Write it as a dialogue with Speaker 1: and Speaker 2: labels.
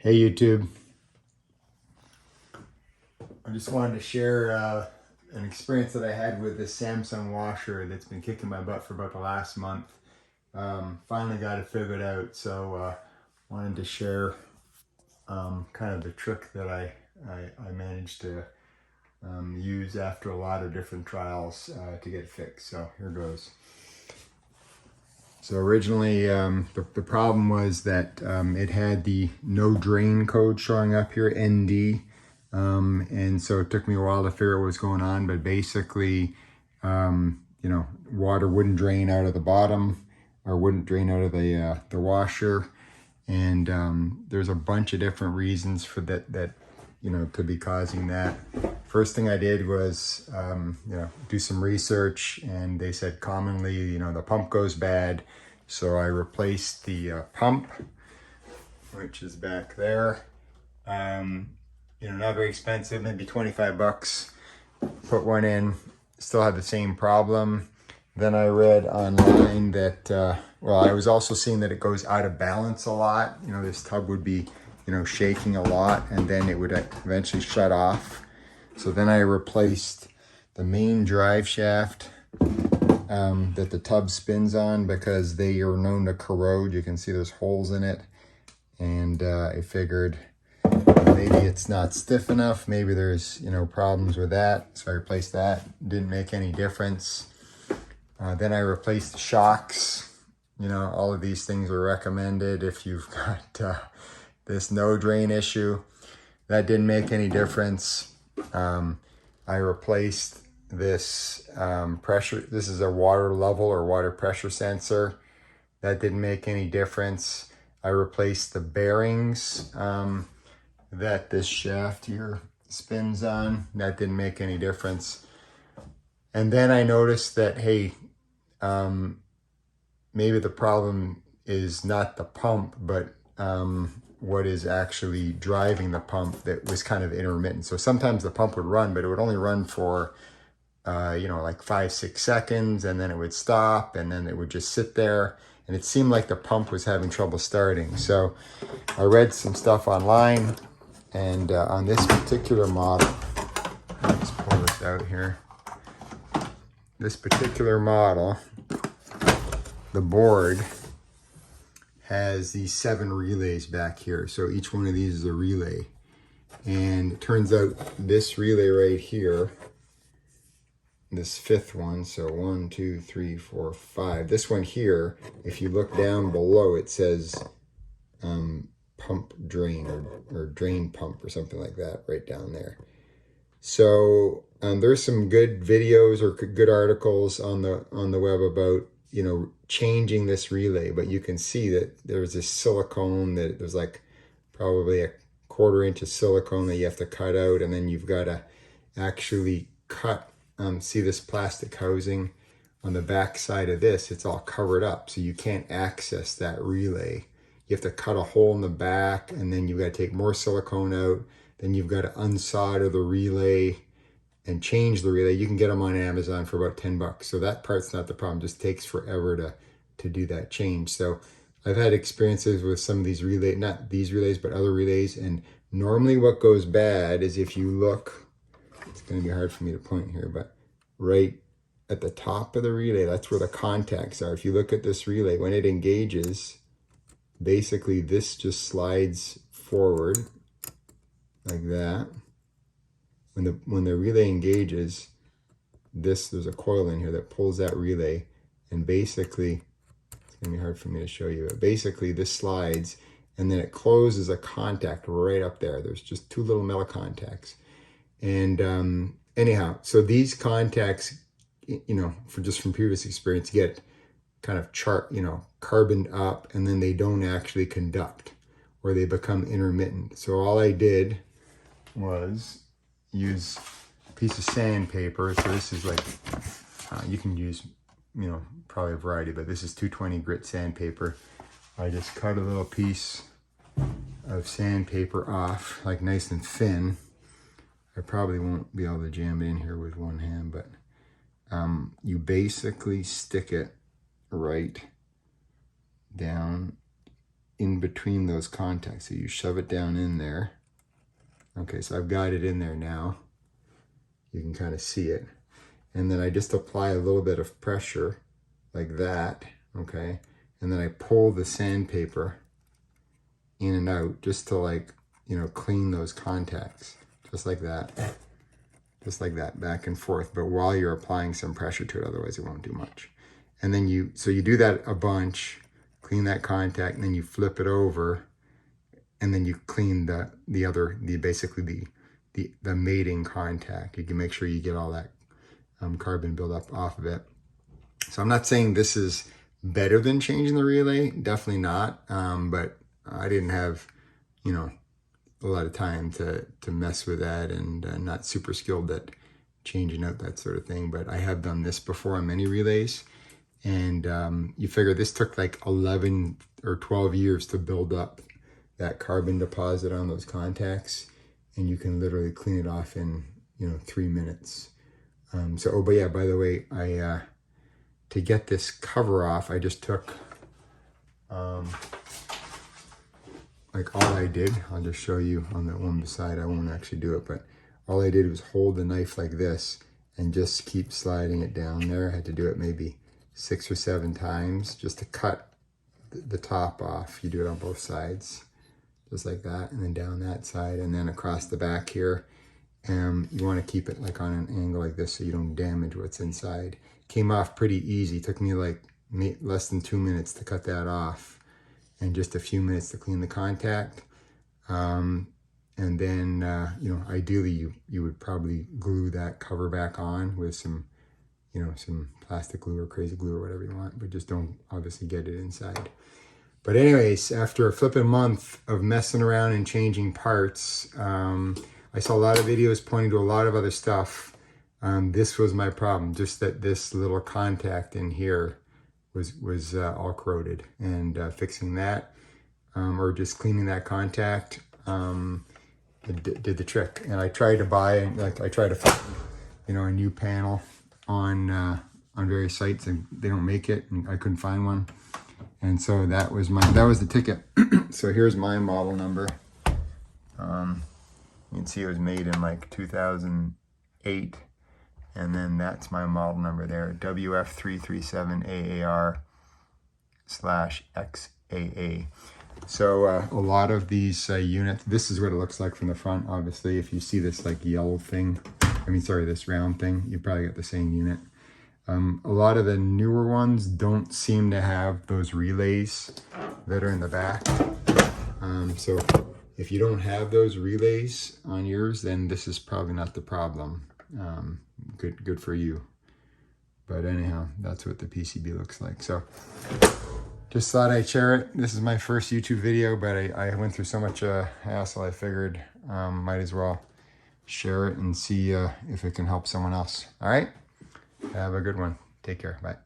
Speaker 1: Hey YouTube, I just wanted to share an experience that I had with this Samsung washer that's been kicking my butt for about the last month. Finally got it figured out, so wanted to share kind of the trick that I managed to use after a lot of different trials to get it fixed. So here goes. So originally the problem was that it had the no drain code showing up here, ND. And so it took me a while to figure out what was going on, but basically, water wouldn't drain out of the bottom or wouldn't drain out of the washer. And there's a bunch of different reasons for that could be causing that. First thing I did was, do some research, and they said commonly, the pump goes bad. So I replaced the pump, which is back there. Not very expensive, maybe 25 bucks. Put one in, still had the same problem. Then I read online that, I was also seeing that it goes out of balance a lot. This tub would be, shaking a lot, and then it would eventually shut off. So then I replaced the main drive shaft that the tub spins on, because they are known to corrode. You can see there's holes in it. And I figured maybe it's not stiff enough. Maybe there's, problems with that. So I replaced that. Didn't make any difference. Then I replaced the shocks. All of these things are recommended if you've got this no drain issue. That didn't make any difference. I replaced this pressure. This is a water level or water pressure sensor. That didn't make any difference. I replaced the bearings that this shaft here spins on. That didn't make any difference. And then I noticed that, hey, maybe the problem is not the pump, but what is actually driving the pump that was kind of intermittent. So sometimes the pump would run, but it would only run for, like 5-6 seconds, and then it would stop, and then it would just sit there. And it seemed like the pump was having trouble starting. So I read some stuff online, and on this particular model, let's pull this out here. This particular model, the board has these 7 relays back here. So each one of these is a relay. And it turns out this relay right here, this 5th one, so 1, 2, 3, 4, 5. This one here, if you look down below, it says pump drain or drain pump or something like that right down there. So there's some good videos or good articles on the web about changing this relay, but you can see that there's this silicone that there's like probably a 1/4 inch of silicone that you have to cut out, and then you've got to actually cut. See this plastic housing on the back side of this? It's all covered up, so you can't access that relay. You have to cut a hole in the back, and then you've got to take more silicone out. Then you've got to unsolder the relay and change the relay. You can get them on Amazon for about 10 bucks. So that part's not the problem. It just takes forever to do that change. So I've had experiences with some of these relays, not these relays, but other relays. And normally what goes bad is if you look, it's going to be hard for me to point here, but right at the top of the relay, that's where the contacts are. If you look at this relay, when it engages, basically this just slides forward like that. When the relay engages, there's a coil in here that pulls that relay, and basically, it's gonna be hard for me to show you, but basically this slides, and then it closes a contact right up there. There's just 2 little metal contacts. And anyhow, so these contacts, from previous experience, get kind of carboned up, and then they don't actually conduct, or they become intermittent. So all I did was use a piece of sandpaper. So this is like, you can use, probably a variety, but this is 220 grit sandpaper. I just cut a little piece of sandpaper off, like nice and thin. I probably won't be able to jam it in here with one hand, but you basically stick it right down in between those contacts. So you shove it down in there. Okay, so I've got it in there now. You can kind of see it. And then I just apply a little bit of pressure like that, okay? And then I pull the sandpaper in and out just to, like, you know, clean those contacts, just like that. Just like that, back and forth, but while you're applying some pressure to it, otherwise it won't do much. And then you do that a bunch, clean that contact, and then you flip it over, and then you clean basically the mating contact. You can make sure you get all that carbon buildup off of it. So I'm not saying this is better than changing the relay, definitely not, but I didn't have, you know, a lot of time to mess with that, and not super skilled at changing out that sort of thing. But I have done this before on many relays, and you figure this took like 11 or 12 years to build up that carbon deposit on those contacts, and you can literally clean it off in, you know, 3 minutes. Oh, but yeah, by the way, I to get this cover off, I just took like all I did, I'll just show you on that one beside, I won't actually do it, but all I did was hold the knife like this and just keep sliding it down there. I had to do it maybe 6 or 7 times just to cut the top off. You do it on both sides, just like that, and then down that side, and then across the back here. You want to keep it like on an angle like this so you don't damage what's inside. Came off pretty easy. Took me like less than 2 minutes to cut that off, and just a few minutes to clean the contact. And then, you know, ideally you would probably glue that cover back on with some, you know, some plastic glue or crazy glue or whatever you want, but just don't obviously get it inside. But anyways, after a flipping month of messing around and changing parts, I saw a lot of videos pointing to a lot of other stuff. This was my problem, just that this little contact in here was all corroded, and fixing that, or just cleaning that contact, it did the trick. And I tried to buy, like, I tried to find, you know, a new panel on various sites, and they don't make it, and I couldn't find one. And so that was the ticket. So here's my model number. You can see it was made in like 2008. And then that's my model number there, WF337AAR/XAA. So a lot of these units, this is what it looks like from the front, obviously. If you see this like yellow thing, this round thing, you probably got the same unit. A lot of the newer ones don't seem to have those relays that are in the back. So if you don't have those relays on yours, then this is probably not the problem. Good for you. But anyhow, that's what the PCB looks like. So just thought I'd share it. This is my first YouTube video, but I went through so much hassle, I figured might as well share it and see if it can help someone else. All right, have a good one. Take care. Bye.